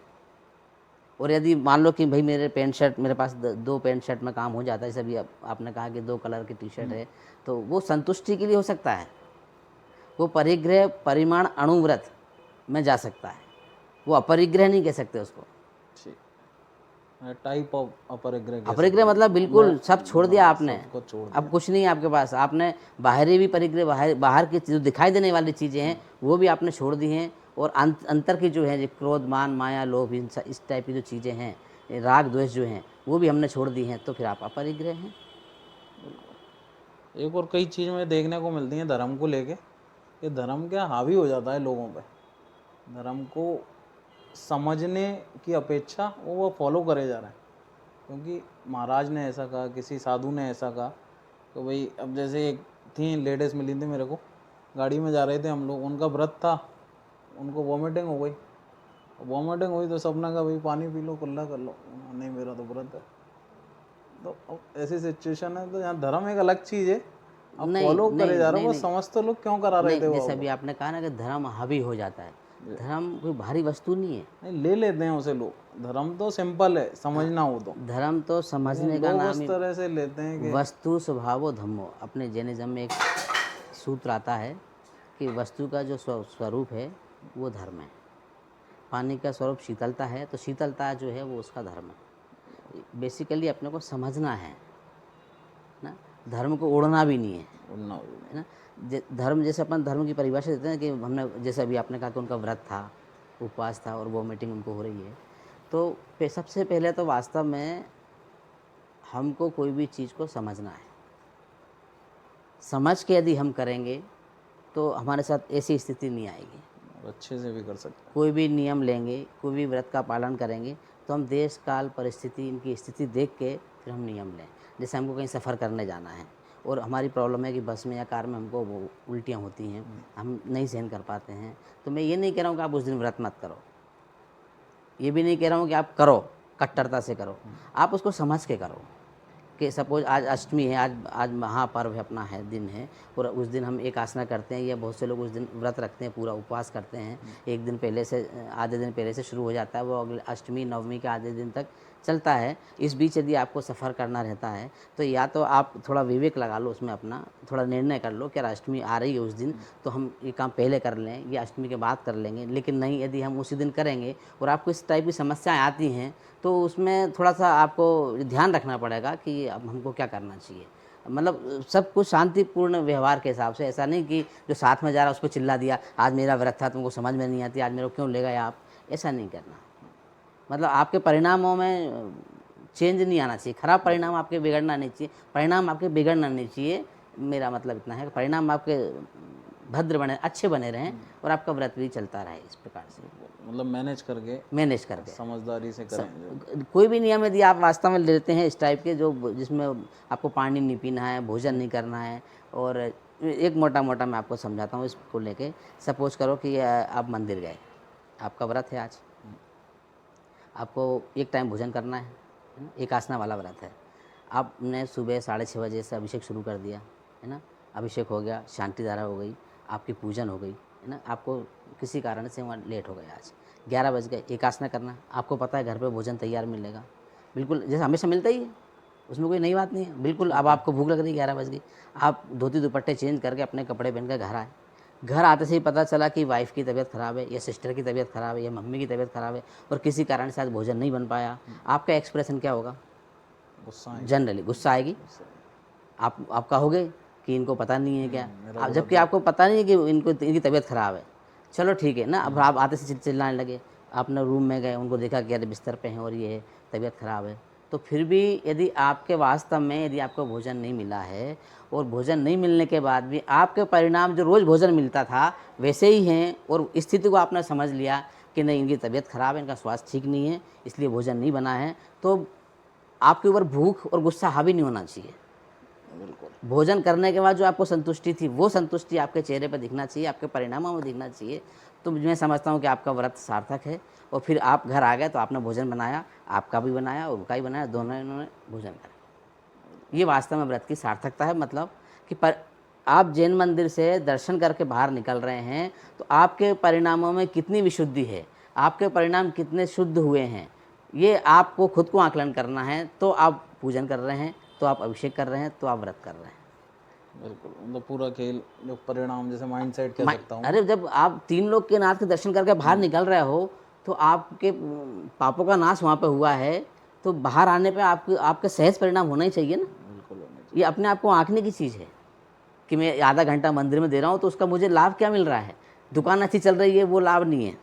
और यदि मान लो कि भाई मेरे पैंट शर्ट, मेरे पास 2 पैंट शर्ट में काम हो जाता है, जैसे अभी आपने कहा कि 2 कलर की टी शर्ट है, तो वो संतुष्टि के लिए हो सकता है, वो परिग्रह परिमाण अणुव्रत में जा सकता है, वो अपरिग्रह नहीं कह सकते उसको। ठीक, टाइप ऑफ अपरिग्रह कह अपरिग्रह सकते मतलब हैं। बिल्कुल सब छोड़ दिया आपने, सबको छोड़ अब दिया। कुछ नहीं है आपके पास। आपने बाहरी भी परिग्रह, बाहर की जो दिखाई देने वाली चीज़ें हैं वो भी आपने छोड़ दी हैं, और अंतर की जो है, जो क्रोध, मान, माया, लोभ, हिंसा, इस टाइप की जो चीज़ें हैं, राग द्वेष जो हैं, वो भी हमने छोड़ दी हैं, तो फिर आप अपरिग्रह हैं। एक और कई चीज़ में देखने को मिलती हैं धर्म को लेके, कि धर्म क्या हावी हो जाता है लोगों पे, धर्म को समझने की अपेक्षा वो फॉलो करे जा रहे हैं। क्योंकि महाराज ने ऐसा कहा, किसी साधु ने ऐसा कहा, तो भाई अब जैसे एक थी लेडीज़ मिली थी मेरे को, गाड़ी में जा रहे थे हम लोग, उनका व्रत था, उनको वॉमिटिंग हो गई। वॉमिटिंग हुई तो सबने कहा भाई पानी पी लो, कुल्ला कर लो, नहीं मेरा तो व्रत है। तो अब ऐसी सिचुएशन है, तो यहाँ धर्म एक अलग चीज़ है, आप नहीं फॉलो करे नहीं जा रहे नहीं हो, वो नहीं समझ तो लोग क्यों करा रहे थे नहीं, वो जैसे आपको। अभी आपने कहा ना कि धर्म हावी हो जाता है, धर्म कोई भारी वस्तु नहीं है। नहीं, ले लेते हैं उसे लोग, धर्म तो सिंपल है समझना हो तो, धर्म तो समझने लेकिन का लोग नाम उस ही, तरह से लेते हैं कि वस्तु स्वभावो धम्मो। अपने जैनिज्म में एक सूत्र आता है कि वस्तु का जो स्वरूप है वो धर्म है। पानी का स्वरूप शीतलता है, तो शीतलता जो है वो उसका धर्म है। बेसिकली अपने को समझना है ना, धर्म को ओढ़ना भी नहीं है, उड़ना है ना। धर्म, जैसे अपन धर्म की परिभाषा देते हैं कि हमने, जैसे अभी आपने कहा कि उनका व्रत था, उपवास था और वॉमिटिंग उनको हो रही है, तो सबसे पहले तो वास्तव में हमको कोई भी चीज़ को समझना है। समझ के यदि हम करेंगे तो हमारे साथ ऐसी स्थिति नहीं आएगी। और अच्छे से भी कर सकते हैं। कोई भी नियम लेंगे, कोई भी व्रत का पालन करेंगे तो हम देश काल परिस्थिति इनकी स्थिति देख के फिर हम नियम लें। जैसे हमको कहीं सफ़र करने जाना है और हमारी प्रॉब्लम है कि बस में या कार में हमको वो उल्टियाँ होती हैं, हम नहीं सहन कर पाते हैं, तो मैं ये नहीं कह रहा हूँ कि आप उस दिन व्रत मत करो, ये भी नहीं कह रहा हूँ कि आप करो, कट्टरता से करो, आप उसको समझ के करो। कि सपोज़ आज अष्टमी है, आज आज महापर्व है, अपना है दिन है, और उस दिन हम एक आसना करते हैं, या बहुत से लोग उस दिन व्रत रखते हैं, पूरा उपवास करते हैं, एक दिन पहले से, आधे दिन पहले से शुरू हो जाता है, वो अगले अष्टमी नवमी के आधे दिन तक चलता है। इस बीच यदि आपको सफ़र करना रहता है तो या तो आप थोड़ा विवेक लगा लो उसमें, अपना थोड़ा निर्णय कर लो कि अष्टमी आ रही है उस दिन, तो हम ये काम पहले कर लें या अष्टमी के बाद कर लेंगे। लेकिन नहीं, यदि हम उसी दिन करेंगे और आपको इस टाइप की समस्याएँ आती हैं तो उसमें थोड़ा-सा आपको ध्यान रखना पड़ेगा कि अब हमको क्या करना चाहिए। मतलब सब कुछ शांतिपूर्ण व्यवहार के हिसाब से, ऐसा नहीं कि जो साथ में जा रहा है उस पे चिल्ला दिया, आज मेरा व्रत था तुमको समझ में नहीं आती, आज मेरे को क्यों ले गए आप, ऐसा नहीं करना। मतलब आपके परिणामों में चेंज नहीं आना चाहिए, खराब परिणाम आपके बिगड़ना नहीं चाहिए, परिणाम आपके बिगड़ना नहीं चाहिए। मेरा मतलब इतना है कि परिणाम आपके भद्र बने, अच्छे बने रहें और आपका व्रत भी चलता रहे इस प्रकार से, मतलब मैनेज करके, मैनेज करके। समझदारी से करें। कोई भी नियम यदि आप वास्तव में लेते हैं इस टाइप के, जो जिसमें आपको पानी नहीं पीना है, भोजन नहीं करना है, और एक मोटा-मोटा मैं आपको समझाता हूँ इसको लेके। सपोज़ करो कि आप मंदिर गए, आपका व्रत है आज, आपको एक टाइम भोजन करना है ना? एक आसना वाला व्रत है। आपने सुबह 6:30 बजे से अभिषेक शुरू कर दिया, है ना? अभिषेक हो गया, शांति धारा हो गई, आपकी पूजन हो गई, है ना? आपको किसी कारण से वहाँ लेट हो गया आज, 11 बज गए, एक आसना करना, आपको पता है घर पे भोजन तैयार मिलेगा, बिल्कुल जैसे हमेशा मिलता ही है, उसमें कोई नई बात नहीं है। बिल्कुल, अब आपको भूख लग रही है, 11 बज गई, आप धोती दुपट्टे चेंज करके अपने कपड़े पहन के घर आए। घर आते से ही पता चला कि वाइफ़ की तबीयत ख़राब है, या सिस्टर की तबीयत ख़राब है, या मम्मी की तबीयत ख़राब है, और किसी कारण से आज भोजन नहीं बन पाया, आपका एक्सप्रेशन क्या होगा? गुस्सा आएगा। जनरली गुस्सा आएगी। आप कहोगे कि इनको पता नहीं है क्या? मेरा आप जबकि आपको पता नहीं है कि इनको, इनकी तबीयत ख़राब है। चलो ठीक है ना, अब आप आते से चिल्लाने लगे, आपने रूम में गए, उनको देखा कि अरे बिस्तर पे हैं और ये है, तबीयत ख़राब है। तो फिर भी यदि आपके वास्तव में यदि आपको भोजन नहीं मिला है, और भोजन नहीं मिलने के बाद भी आपके परिणाम जो रोज़ भोजन मिलता था वैसे ही हैं, और स्थिति को आपने समझ लिया कि नहीं, इनकी तबीयत ख़राब है, इनका स्वास्थ्य ठीक नहीं है, इसलिए भोजन नहीं बना है, तो आपके ऊपर भूख और गुस्सा हावी नहीं होना चाहिए। बिल्कुल। भोजन करने के बाद जो आपको संतुष्टि थी, वो संतुष्टि आपके चेहरे पे दिखना चाहिए, आपके परिणामों में दिखना चाहिए। तो मैं समझता हूँ कि आपका व्रत सार्थक है। और फिर आप घर आ गए तो आपने भोजन बनाया, आपका भी बनाया और उनका भी बनाया, दोनों इन्होंने भोजन करा। ये वास्तव में व्रत की सार्थकता है। मतलब कि आप जैन मंदिर से दर्शन करके बाहर निकल रहे हैं तो आपके परिणामों में कितनी विशुद्धि है, आपके परिणाम कितने शुद्ध हुए हैं, ये आपको खुद को आकलन करना है। तो आप पूजन कर रहे हैं, तो आप अभिषेक कर रहे हैं, तो आप व्रत कर रहे हैं। बिल्कुल, मतलब पूरा खेल, जो परिणाम, जैसे माइंडसेट कह सकता हूँ। अरे जब आप 3 लोग के नाथ के दर्शन करके बाहर निकल रहे हो तो आपके पापों का नाश वहाँ पे हुआ है, तो बाहर आने पे आपके सहज परिणाम होना ही चाहिए ना। बिल्कुल होना ये अपने आप को आँकने की चीज़ है कि मैं आधा घंटा मंदिर में दे रहा हूँ तो उसका मुझे लाभ क्या मिल रहा है। दुकान अच्छी चल रही है, वो लाभ नहीं है।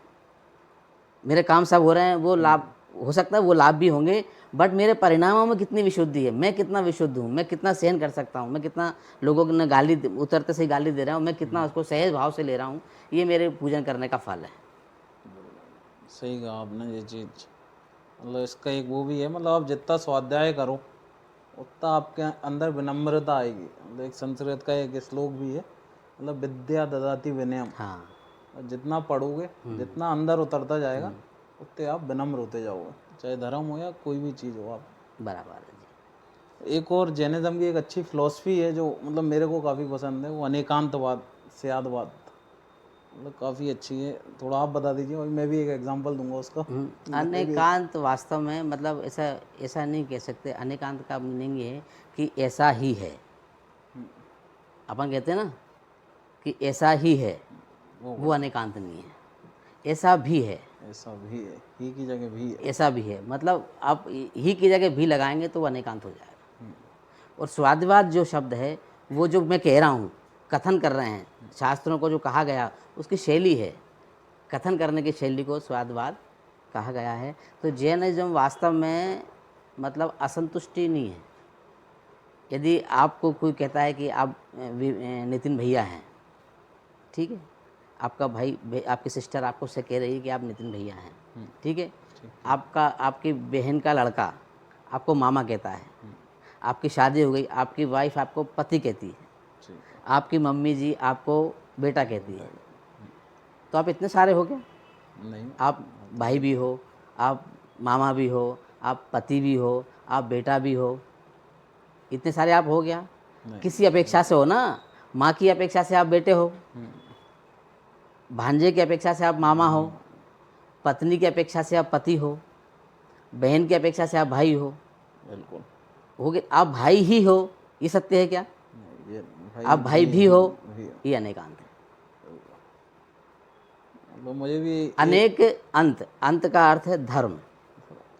मेरे काम सब हो रहे हैं, वो लाभ हो सकता है, वो लाभ भी होंगे, बट मेरे परिणामों में कितनी विशुद्धि है, मैं कितना विशुद्ध हूँ, मैं कितना सहन कर सकता हूँ, मैं कितना लोगों ने गाली उतरते से ही गाली दे रहा हूँ, मैं कितना उसको सहज भाव से ले रहा हूँ, ये मेरे पूजन करने का फल है। चाहिए। सही कहा आपने ये चीज़। मतलब इसका एक वो भी है, मतलब आप जितना स्वाध्याय करो उतना आपके अंदर विनम्रता आएगी। मतलब एक संस्कृत का एक श्लोक भी है, मतलब विद्या ददाति विनयम। हाँ, और जितना पढ़ोगे, जितना अंदर उतरता जाएगा, उतने आप विनम्र होते जाओगे, चाहे धर्म हो या कोई भी चीज़ हो आप। बराबर है जी। एक और जैनिज़्म की एक अच्छी फिलॉसफी है जो मतलब मेरे को काफ़ी पसंद है, वो अनेकांतवाद, स्यादवाद। मतलब काफ़ी अच्छी है, थोड़ा आप बता दीजिए और मैं भी एक एग्जांपल दूंगा उसका। अनेकांत वास्तव में मतलब ऐसा ऐसा नहीं कह सकते। अनेकांत का मीनिंग ये है कि ऐसा ही है। अपन कहते हैं ना कि ऐसा ही है, वो अनेकांत नहीं है, ऐसा भी है। ऐसा भी है, ही की जगह भी है। ऐसा भी है, मतलब आप ही की जगह भी लगाएंगे तो वो अनेकांत हो जाएगा। और स्वादवाद जो शब्द है, वो जो मैं कह रहा हूँ, कथन कर रहे हैं, शास्त्रों को जो कहा गया उसकी शैली है, कथन करने की शैली को स्वादवाद कहा गया है। तो जैनिज्म वास्तव में मतलब असंतुष्टि नहीं है, यदि आपको कोई कहता है कि आप नितिन भैया हैं, ठीक है, आपका आपकी सिस्टर आपको से कह रही है कि आप नितिन भैया हैं, ठीक है, आपकी बहन का लड़का आपको मामा कहता है, आपकी शादी हो गई, आपकी वाइफ आपको पति कहती है, ठीक आपकी मम्मी जी आपको बेटा कहती है, तो आप इतने सारे हो गए। है। नहीं, आप भाई भी हो, आप मामा भी हो, आप पति भी हो, आप बेटा भी हो, इतने सारे आप हो गया। नहीं। किसी अपेक्षा से हो ना, माँ की अपेक्षा से आप बेटे हो, भांजे की अपेक्षा से आप मामा हो, पत्नी की अपेक्षा से आप पति हो, बहन की अपेक्षा से आप भाई हो, बिल्कुल। हो गए आप भाई ही हो। ये सत्य है क्या? नहीं, ये आप भाई भी हो, भी ये अनेकांत है। मतलब मुझे भी अनेक अंत, अंत का अर्थ है धर्म।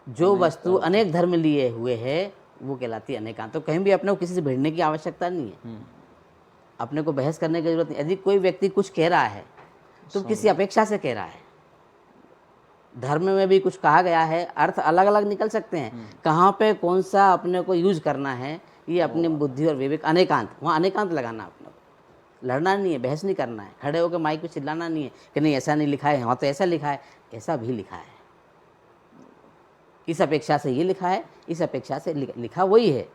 जो अनेक वस्तु का अर्थ अनेक धर्म लिए हुए है वो कहलाती है अनेकांत। तो कहीं भी अपने को किसी से भिड़ने की आवश्यकता नहीं है, अपने को बहस करने की जरूरत नहीं। यदि कोई व्यक्ति कुछ कह रहा है तो किसी अपेक्षा से कह रहा है। धर्म में भी कुछ कहा गया है, अर्थ अलग अलग निकल सकते हैं, कहाँ पे कौन सा अपने को यूज करना है ये अपनी बुद्धि और विवेक। अनेकांत, वहाँ अनेकांत लगाना अपने को, लड़ना नहीं है, बहस नहीं करना है, खड़े होकर माइक पे चिल्लाना नहीं है कि नहीं ऐसा नहीं लिखा है, वहाँ तो ऐसा लिखा है। ऐसा भी लिखा है, इस अपेक्षा से ये लिखा है, इस अपेक्षा से लिखा वही है,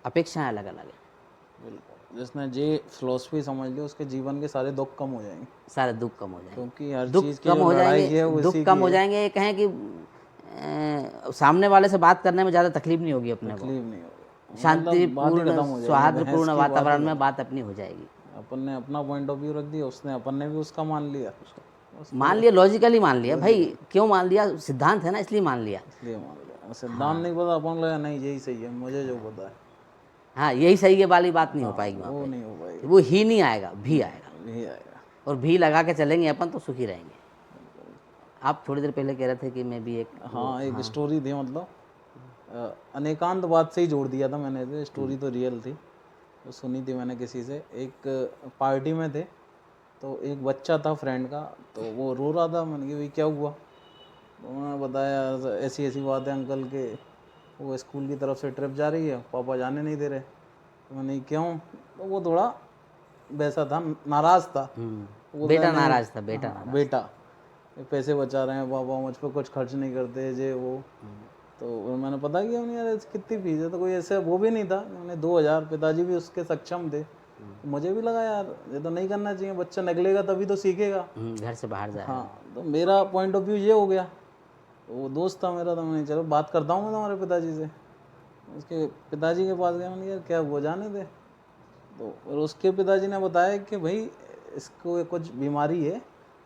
अपेक्षाएं अलग अलग है। बिल्कुल, जिसने ये फिलोसफी समझ ली उसके जीवन के सारे दुख कम हो जाएंगे, सारे दुख कम हो जाएंगे, क्योंकि हर दुख चीज़ की कम जो हो लड़ाई जाएंगे, है वो दुख इसी कम की हो है। जाएंगे। ये कहें कि सामने वाले से बात करने में ज़्यादा तकलीफ नहीं होगी अपने को, तकलीफ नहीं होगी, मतलब बात ही शांतिपूर्ण खत्म हो जाएगी, बहस सौहार्दपूर्ण की बात ही वातावरण में खत्म। बात अपनी हो जाएगी। अपन ने अपना पॉइंट ऑफ व्यू रख दिया, उसने अपन ने भी उसका मान लिया, मान लिया, लॉजिकली मान लिया भाई। क्यों मान लिया? सिद्धांत है ना, इसलिए मान लिया। इसलिए मान लिया। सिद्धांत नहीं पता, अपन लगा नहीं यही सही है, मुझे जो पता है हाँ, यही सही है वाली बात नहीं हो हाँ, पाएगी वहाँ वो पे। नहीं हो पाएगी, वो ही नहीं आएगा, भी आएगा। यही आएगा। और भी लगा के चलेंगे अपन तो सुखी रहेंगे। आप थोड़ी देर पहले कह रहे थे कि मैं भी एक हाँ, एक स्टोरी थी, मतलब अनेकांत बात से ही जोड़ दिया था मैंने, तो स्टोरी तो रियल थी, तो सुनी थी मैंने किसी से। एक पार्टी में थे, तो एक बच्चा था फ्रेंड का, तो वो रो रहा था। मैंने कहा भाई क्या हुआ? तो उन्होंने बताया ऐसी ऐसी बात है अंकल के, वो स्कूल की तरफ से ट्रिप जा रही है, पापा जाने नहीं दे रहे। तो मैंने क्यों? तो वो थोड़ा वैसा था, नाराज़ था। वो बोलता बेटा है, नहीं नाराज था, बेटा हाँ, नाराज। बेटा ये पैसे बचा रहे हैं पापा, मुझ पर कुछ खर्च नहीं करते जे वो। तो मैंने पता किया उन्हें, यार कितनी फीस है? तो कोई ऐसे वो भी नहीं था, मैंने 2000, पिताजी भी उसके सक्षम थे। तो मुझे भी लगा यार ये तो नहीं करना चाहिए, बच्चा निकलेगा तभी तो सीखेगा। घर से बाहर जाए। हाँ, तो मेरा पॉइंट ऑफ व्यू ये हो गया। तो वो दोस्त था मेरा, तो मैंने चलो बात करता हूँ मैं तुम्हारे पिताजी से। उसके पिताजी के पास गया, मैंने यार क्या वो जाने दे। तो और उसके पिताजी ने बताया कि भाई इसको कुछ बीमारी है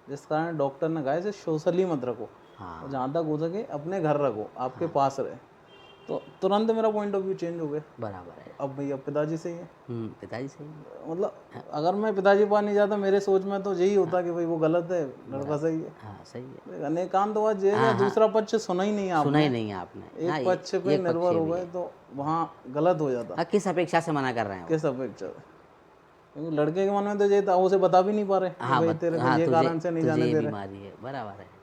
जिस कारण डॉक्टर ने कहा इसे सोशली मत रखो, हाँ, और जहाँ तक हो सके अपने घर रखो, आपके पास रहे। तो तुरंत मेरा पॉइंट ऑफ व्यू चेंज हो गया। बराबर है। अब भैया पिताजी से ही है, पिताजी सही है। मतलब अगर मैं पिताजी पास नहीं जाता, मेरे सोच में तो यही होता कि भाई वो गलत है, लड़का सही है। हाँ, सही है। देख, अनेकांतवाद ये है कि दूसरा पक्ष सुना ही नहीं सुना ही आपने, नहीं है आपने। हाँ, एक पक्ष पे एक पक्ष निर्भर ये हो भी गए है। तो वहाँ गलत हो जाता। हाँ, किस अपेक्षा से मना कर रहे हैं वो? किस अपेक्षा से? क्योंकि लड़के के मन में तो ये था, उसे बता भी नहीं पा रहे कि भाई तेरे को हाँ, ये तुझे कारण से नहीं तुझे जाने ये दे रहे। बीमारी है, बराबर है।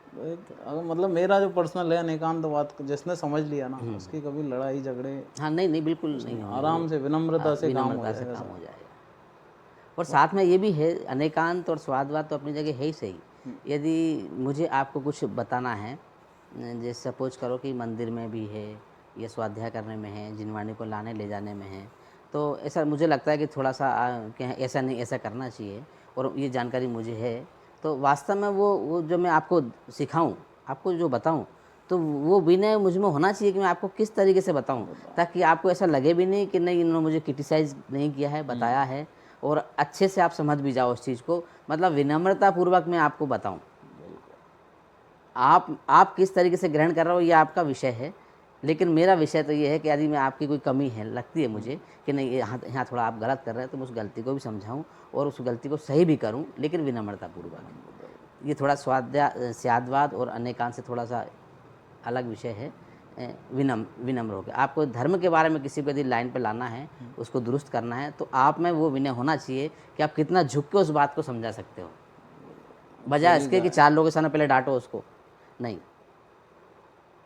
तो अगर मतलब मेरा जो पर्सनल है अनेकांतवाद को जिसने समझ लिया ना, उसकी कभी लड़ाई झगड़े हाँ, नहीं नहीं, बिल्कुल नहीं होंगे। आराम से विनम्रता से काम हो विनम्रता से जाएगा काम सब। हो जाएगा। और साथ में ये भी है, अनेकांत और स्वादवाद तो अपनी जगह है ही सही। यदि मुझे आपको कुछ बताना है, जैसे सपोज करो कि मंदिर में भी है या स्वाध्याय करने में है, जिनवाणी को लाने ले जाने में है, तो ऐसा मुझे लगता है कि थोड़ा सा कि ऐसा नहीं, ऐसा करना चाहिए, और ये जानकारी मुझे है, तो वास्तव में वो जो मैं आपको सिखाऊं, आपको जो बताऊं, तो वो विनय मुझ में होना चाहिए कि मैं आपको किस तरीके से बताऊं, ताकि आपको ऐसा लगे भी नहीं कि नहीं इन्होंने मुझे क्रिटिसाइज़ नहीं किया है, बताया है, और अच्छे से आप समझ भी जाओ उस चीज़ को। मतलब विनम्रतापूर्वक मैं आपको बताऊं, आप किस तरीके से ग्रहण कर रहे हो ये आपका विषय है, लेकिन मेरा विषय तो ये है कि यदि मैं आपकी कोई कमी है लगती है मुझे कि नहीं यहाँ थोड़ा आप गलत कर रहे हैं, तो मैं उस गलती को भी समझाऊं और उस गलती को सही भी करूं, लेकिन विनम्रतापूर्वक। ये थोड़ा स्वादवाद और अनेकांत से थोड़ा सा अलग विषय है। विनम्र होकर आपको धर्म के बारे में किसी को यदि लाइन पे लाना है, उसको दुरुस्त करना है, तो आप में वो विनय होना चाहिए कि आप कितना झुक के उस बात को समझा सकते हो, बजाय इसके कि 4 लोगों के सामने पहले डांटो उसको। नहीं,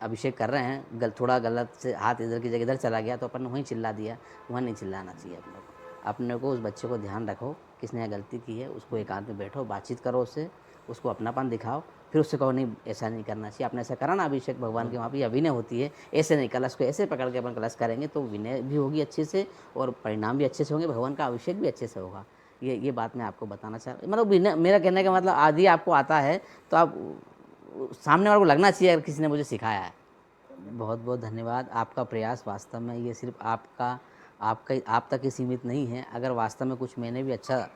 अभिषेक कर रहे हैं, थोड़ा गलत से हाथ इधर की जगह इधर चला गया तो अपन ने वहीं चिल्ला दिया, वहाँ नहीं चिल्लाना चाहिए अपने को। अपने को उस बच्चे को ध्यान रखो, किसने गलती की है, उसको एकांत में बैठो, बातचीत करो उससे, उसको अपनापन दिखाओ, फिर उससे कहो नहीं ऐसा नहीं करना चाहिए। आपने ऐसा करा ना अभिषेक, भगवान के वहाँ पे अभिनय होती है, ऐसे नहीं, कलश को ऐसे पकड़ के अपन कलश करेंगे तो विनय भी होगी अच्छे से और परिणाम भी अच्छे से होंगे, भगवान का अभिषेक भी अच्छे से होगा। ये बात मैं आपको बताना चाह रहा हूँ। मतलब विनय, मेरा कहने का मतलब आदि आपको आता है तो आप सामने वाले को लगना चाहिए अगर किसी ने मुझे सिखाया है। बहुत बहुत धन्यवाद। आपका प्रयास वास्तव में ये सिर्फ आप तक ही सीमित नहीं है। अगर वास्तव में कुछ मैंने भी अच्छा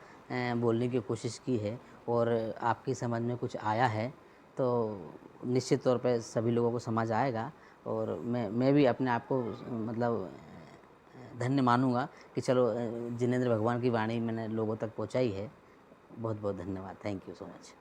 बोलने की कोशिश की है और आपकी समझ में कुछ आया है तो निश्चित तौर पे सभी लोगों को समझ आएगा। और मैं भी अपने आप को मतलब धन्य मानूंगा कि चलो जिनेंद्र भगवान की वाणी मैंने लोगों तक पहुंचाई है। बहुत बहुत धन्यवाद। Thank you so much.